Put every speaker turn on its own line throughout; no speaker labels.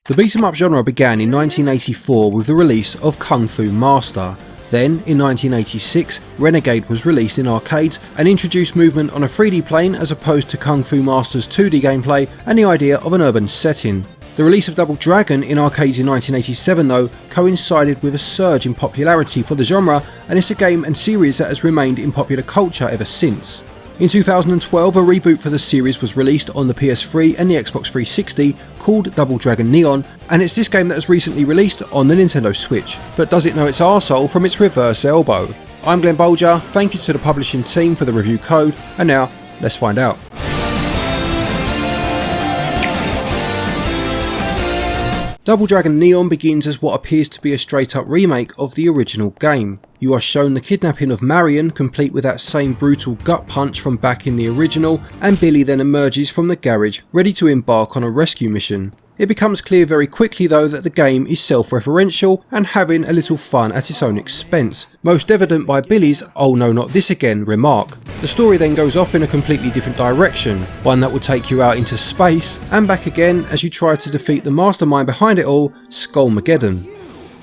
The beat-em-up genre began in 1984 with the release of Kung Fu Master. Then, in 1986, Renegade was released in arcades and introduced movement on a 3D plane as opposed to Kung Fu Master's 2D gameplay and the idea of an urban setting. The release of Double Dragon in arcades in 1987 though coincided with a surge in popularity for the genre, and it's a game and series that has remained in popular culture ever since. In 2012, a reboot for the series was released on the PS3 and the Xbox 360 called Double Dragon Neon, and it's this game that has recently released on the Nintendo Switch. But does it know its arsehole from its reverse elbow? I'm Glen Bolger, thank you to the publishing team for the review code, and now let's find out. Double Dragon Neon begins as what appears to be a straight up remake of the original game. You are shown the kidnapping of Marion, complete with that same brutal gut punch from back in the original, and Billy then emerges from the garage ready to embark on a rescue mission. It becomes clear very quickly though that the game is self-referential and having a little fun at its own expense, most evident by Billy's "oh no not this again" remark. The story then goes off in a completely different direction, one that will take you out into space and back again as you try to defeat the mastermind behind it all, Skullmageddon.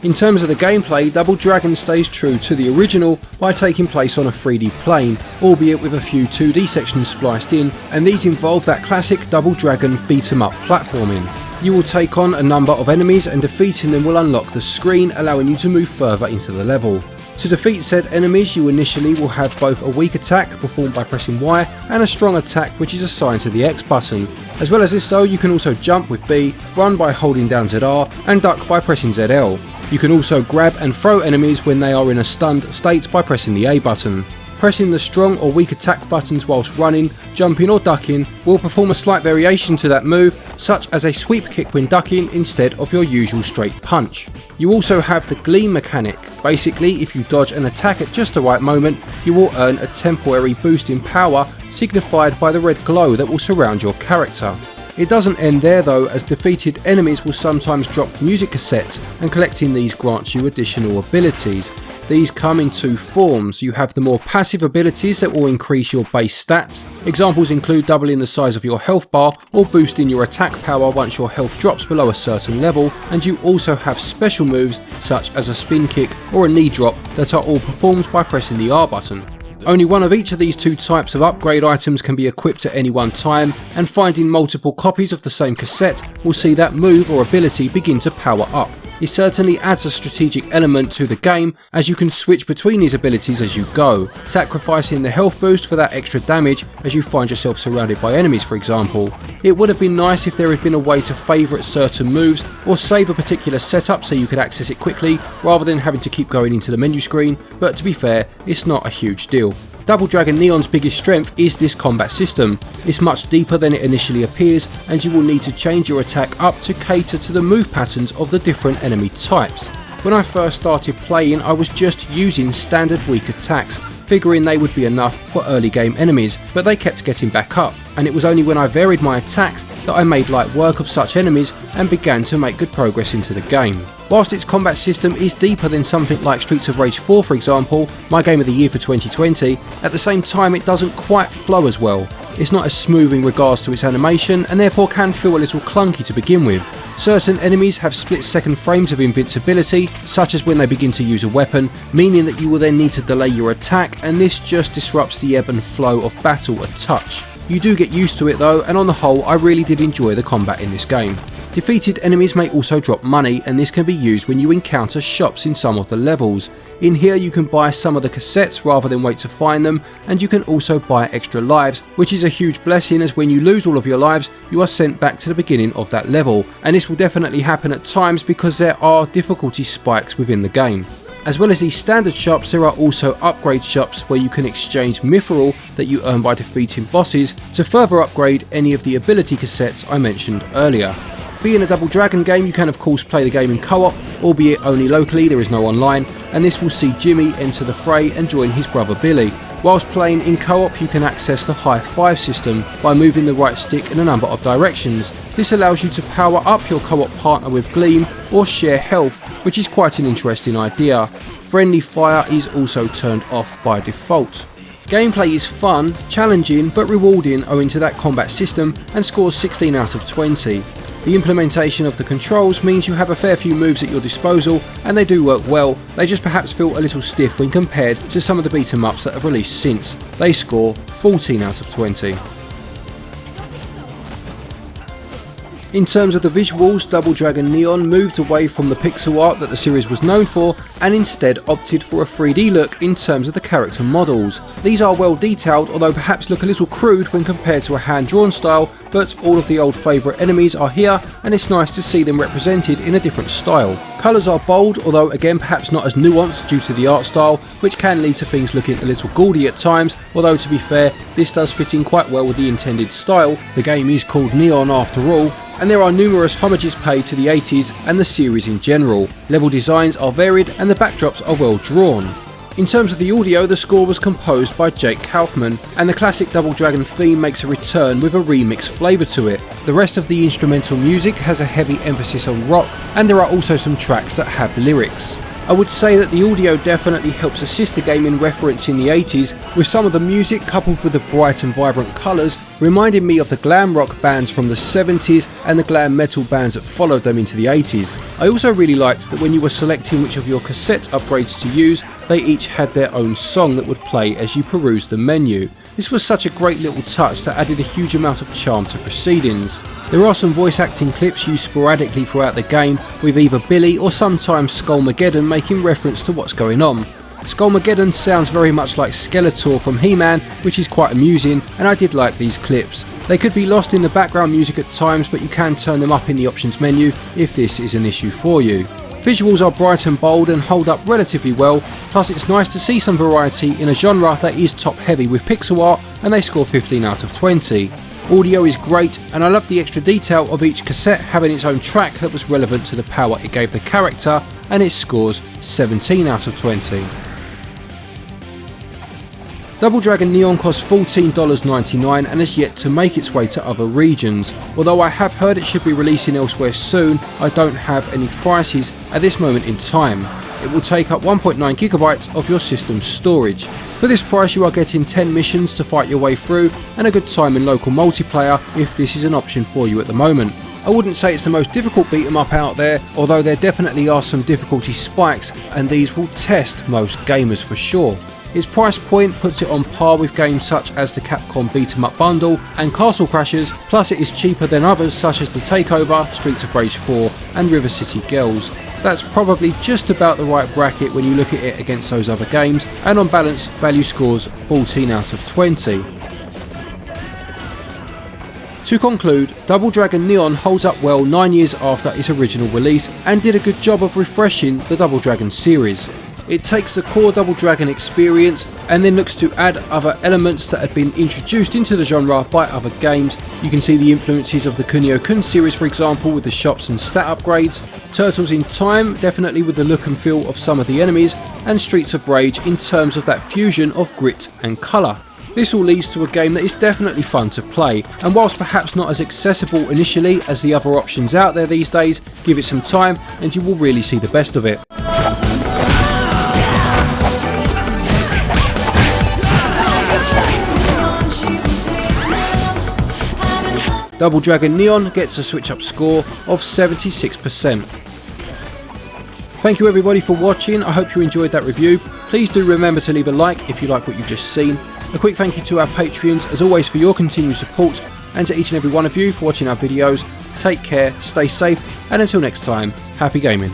In terms of the gameplay, Double Dragon stays true to the original by taking place on a 3D plane, albeit with a few 2D sections spliced in, and these involve that classic Double Dragon beat-em-up platforming. You will take on a number of enemies and defeating them will unlock the screen, allowing you to move further into the level. To defeat said enemies, you initially will have both a weak attack performed by pressing Y and a strong attack which is assigned to the X button. As well as this though, you can also jump with B, run by holding down ZR, and duck by pressing ZL. You can also grab and throw enemies when they are in a stunned state by pressing the A button. Pressing the strong or weak attack buttons whilst running, jumping or ducking will perform a slight variation to that move, such as a sweep kick when ducking instead of your usual straight punch. You also have the gleam mechanic. Basically, if you dodge an attack at just the right moment, you will earn a temporary boost in power, signified by the red glow that will surround your character. It doesn't end there though, as defeated enemies will sometimes drop music cassettes, and collecting these grants you additional abilities. These come in two forms. You have the more passive abilities that will increase your base stats. Examples include doubling the size of your health bar or boosting your attack power once your health drops below a certain level, and you also have special moves such as a spin kick or a knee drop that are all performed by pressing the R button. Only one of each of these two types of upgrade items can be equipped at any one time, and finding multiple copies of the same cassette will see that move or ability begin to power up. It certainly adds a strategic element to the game, as you can switch between these abilities as you go, sacrificing the health boost for that extra damage as you find yourself surrounded by enemies, for example. It would have been nice if there had been a way to favourite certain moves or save a particular setup so you could access it quickly rather than having to keep going into the menu screen, but to be fair, it's not a huge deal. Double Dragon Neon's biggest strength is this combat system. It's much deeper than it initially appears, and you will need to change your attack up to cater to the move patterns of the different enemy types. When I first started playing, I was just using standard weak attacks, figuring they would be enough for early game enemies, but they kept getting back up, and it was only when I varied my attacks that I made light work of such enemies and began to make good progress into the game. Whilst its combat system is deeper than something like Streets of Rage 4 for example, my game of the year for 2020, at the same time it doesn't quite flow as well. It's not as smooth in regards to its animation and therefore can feel a little clunky to begin with. Certain enemies have split-second frames of invincibility, such as when they begin to use a weapon, meaning that you will then need to delay your attack, and this just disrupts the ebb and flow of battle a touch. You do get used to it though, and on the whole I really did enjoy the combat in this game. Defeated enemies may also drop money, and this can be used when you encounter shops in some of the levels. In here you can buy some of the cassettes rather than wait to find them, and you can also buy extra lives, which is a huge blessing, as when you lose all of your lives you are sent back to the beginning of that level, and this will definitely happen at times because there are difficulty spikes within the game. As well as these standard shops, there are also upgrade shops where you can exchange mithril that you earn by defeating bosses to further upgrade any of the ability cassettes I mentioned earlier. Being a Double Dragon game, you can of course play the game in co-op, albeit only locally, there is no online, and this will see Jimmy enter the fray and join his brother Billy. Whilst playing in co-op, you can access the high five system by moving the right stick in a number of directions. This allows you to power up your co-op partner with Gleam or share health, which is quite an interesting idea. Friendly fire is also turned off by default. Gameplay is fun, challenging but rewarding owing to that combat system, and scores 16 out of 20. The implementation of the controls means you have a fair few moves at your disposal, and they do work well. They just perhaps feel a little stiff when compared to some of the beat 'em ups that have released since. They score 14 out of 20. In terms of the visuals, Double Dragon Neon moved away from the pixel art that the series was known for and instead opted for a 3D look in terms of the character models. These are well detailed, although perhaps look a little crude when compared to a hand-drawn style, but all of the old favourite enemies are here and it's nice to see them represented in a different style. Colours are bold, although again perhaps not as nuanced due to the art style, which can lead to things looking a little gaudy at times, although to be fair, this does fit in quite well with the intended style. The game is called Neon after all, and there are numerous homages paid to the 80s and the series in general. Level designs are varied and the backdrops are well drawn. In terms of the audio, the score was composed by Jake Kaufman, and the classic Double Dragon theme makes a return with a remix flavour to it. The rest of the instrumental music has a heavy emphasis on rock, and there are also some tracks that have lyrics. I would say that the audio definitely helps assist the game in referencing the 80s, with some of the music coupled with the bright and vibrant colours reminding me of the glam rock bands from the 70s and the glam metal bands that followed them into the 80s. I also really liked that when you were selecting which of your cassette upgrades to use, they each had their own song that would play as you perused the menu. This was such a great little touch that added a huge amount of charm to proceedings. There are some voice acting clips used sporadically throughout the game, with either Billy or sometimes Skullmageddon making reference to what's going on. Skullmageddon sounds very much like Skeletor from He-Man, which is quite amusing, and I did like these clips. They could be lost in the background music at times, but you can turn them up in the options menu if this is an issue for you. Visuals are bright and bold and hold up relatively well, plus it's nice to see some variety in a genre that is top heavy with pixel art, and they score 15 out of 20. Audio is great, and I love the extra detail of each cassette having its own track that was relevant to the power it gave the character, and it scores 17 out of 20. Double Dragon Neon costs $14.99 and has yet to make its way to other regions. Although I have heard it should be releasing elsewhere soon, I don't have any prices at this moment in time. It will take up 1.9 GB of your system's storage. For this price you are getting 10 missions to fight your way through and a good time in local multiplayer if this is an option for you at the moment. I wouldn't say it's the most difficult beat 'em up out there, although there definitely are some difficulty spikes and these will test most gamers for sure. Its price point puts it on par with games such as the Capcom Beat 'em Up Bundle and Castle Crashers, plus it is cheaper than others such as The Takeover, Streets of Rage 4 and River City Girls. That's probably just about the right bracket when you look at it against those other games, and on balance, value scores 14 out of 20. To conclude, Double Dragon Neon holds up well 9 years after its original release and did a good job of refreshing the Double Dragon series. It takes the core Double Dragon experience and then looks to add other elements that had been introduced into the genre by other games. You can see the influences of the Kunio-kun series, for example, with the shops and stat upgrades, Turtles in Time definitely with the look and feel of some of the enemies, and Streets of Rage in terms of that fusion of grit and colour. This all leads to a game that is definitely fun to play, and whilst perhaps not as accessible initially as the other options out there these days, give it some time and you will really see the best of it. Double Dragon Neon gets a SwitchUp score of 76%. Thank you everybody for watching, I hope you enjoyed that review. Please do remember to leave a like if you like what you've just seen. A quick thank you to our Patreons as always for your continued support, and to each and every one of you for watching our videos. Take care, stay safe, and until next time, happy gaming.